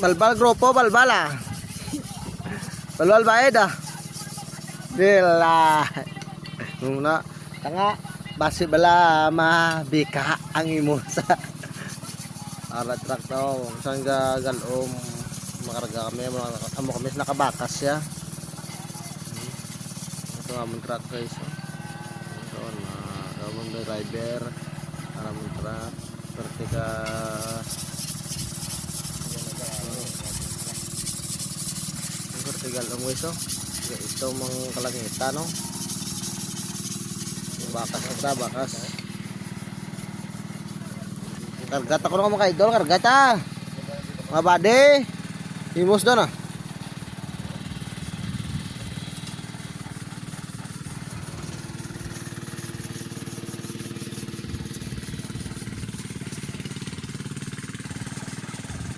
balbal grupo, balbal ah. Balbal bayad ah. Dila. Muna. Tanga. Basi bala mabika ang imo sa arat truck daw. Saan galom makarga kami. Amo kami nakabakas ya. Ito among truck guys. Ito na among driver. Among truck. Pertika galom guys. Ito mga kalangita no. Bakas na bakas. Kargat ako ng mga idol, kargat ah. Mga bade. Himos doon ah.